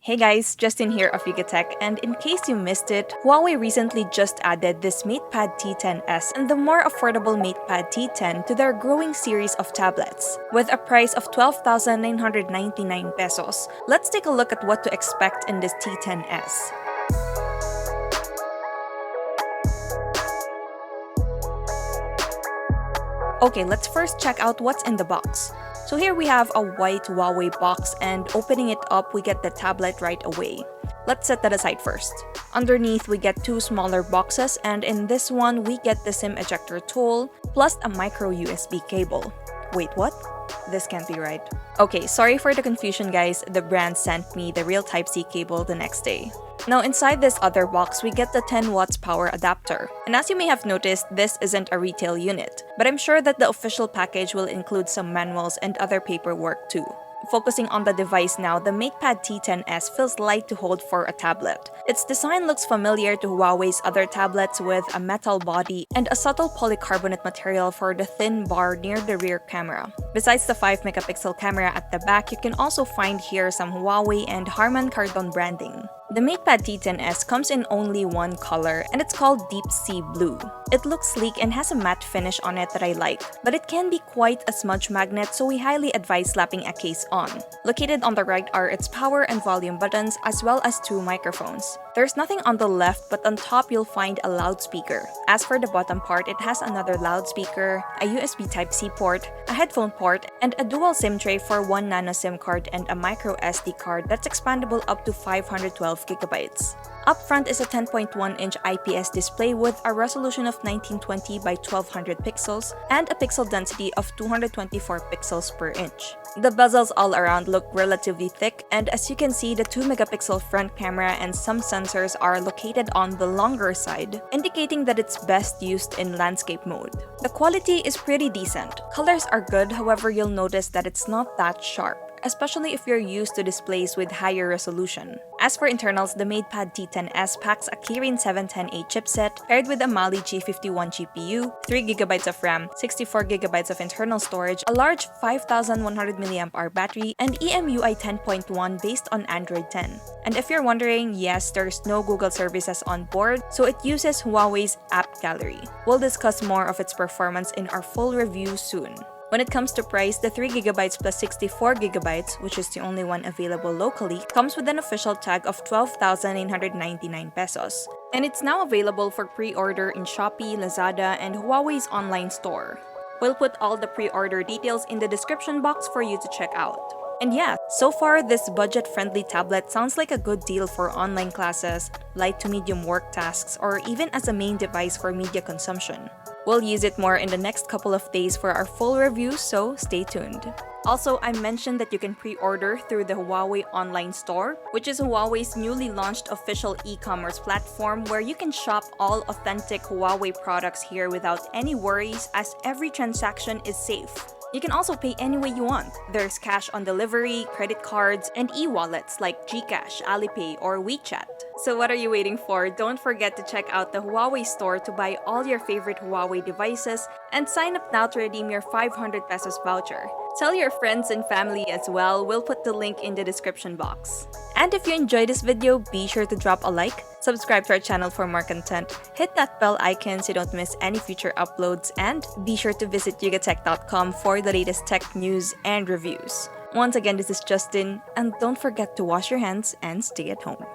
Hey guys, Justin here of Yugatech, and in case you missed it, Huawei recently just added this MatePad T10s and the more affordable MatePad T10 to their growing series of tablets. With a price of 12,999 pesos, let's take a look at what to expect in this T10s. Okay, let's first check out what's in the box. So here we have a white Huawei box, and opening it up we get the tablet right away. Let's set that aside first. Underneath we get two smaller boxes, and in this one we get the SIM ejector tool plus a micro USB cable. Wait, what? This can't be right. Okay, sorry for the confusion guys, the brand sent me the real Type-C cable the next day. Now inside this other box, we get the 10 watts power adapter. And as you may have noticed, this isn't a retail unit, but I'm sure that the official package will include some manuals and other paperwork too. Focusing on the device now, the MatePad T10s feels light to hold for a tablet. Its design looks familiar to Huawei's other tablets with a metal body and a subtle polycarbonate material for the thin bar near the rear camera. Besides the 5-megapixel camera at the back, you can also find here some Huawei and Harman Kardon branding. The MatePad T10s comes in only one color, and it's called Deep Sea Blue. It looks sleek and has a matte finish on it that I like, but it can be quite a smudge magnet, so we highly advise slapping a case on. Located on the right are its power and volume buttons, as well as two microphones. There's nothing on the left, but on top you'll find a loudspeaker. As for the bottom part, it has another loudspeaker, a USB Type-C port, a headphone port, and a dual SIM tray for one nano SIM card and a micro SD card that's expandable up to 512 gigabytes. Up front is a 10.1-inch IPS display with a resolution of 1920 by 1200 pixels and a pixel density of 224 pixels per inch. The bezels all around look relatively thick, and as you can see, the 2-megapixel front camera and some sensors are located on the longer side, indicating that it's best used in landscape mode. The quality is pretty decent. Colors are good, however you'll notice that it's not that sharp, especially if you're used to displays with higher resolution. As for internals, the MatePad T10s packs a Kirin 710A chipset paired with a Mali G51 GPU, 3GB of RAM, 64GB of internal storage, a large 5100 mAh battery, and EMUI 10.1 based on Android 10. And if you're wondering, yes, there's no Google services on board, so it uses Huawei's App Gallery. We'll discuss more of its performance in our full review soon. When it comes to price, the 3GB plus 64GB, which is the only one available locally, comes with an official tag of 12,999 pesos. And it's now available for pre-order in Shopee, Lazada, and Huawei's Online Store. We'll put all the pre-order details in the description box for you to check out. And yeah, so far this budget-friendly tablet sounds like a good deal for online classes, light to medium work tasks, or even as a main device for media consumption. We'll use it more in the next couple of days for our full review, so stay tuned. Also, I mentioned that you can pre-order through the Huawei Online Store, which is Huawei's newly launched official e-commerce platform where you can shop all authentic Huawei products here without any worries, as every transaction is safe. You can also pay any way you want. There's cash on delivery, credit cards, and e-wallets like GCash, Alipay, or WeChat. So what are you waiting for? Don't forget to check out the Huawei Store to buy all your favorite Huawei devices and sign up now to redeem your 500 pesos voucher. Tell your friends and family as well. We'll put the link in the description box. And if you enjoyed this video, be sure to drop a like, subscribe to our channel for more content, hit that bell icon so you don't miss any future uploads, and be sure to visit yugatech.com for the latest tech news and reviews. Once again, this is Justin, and don't forget to wash your hands and stay at home.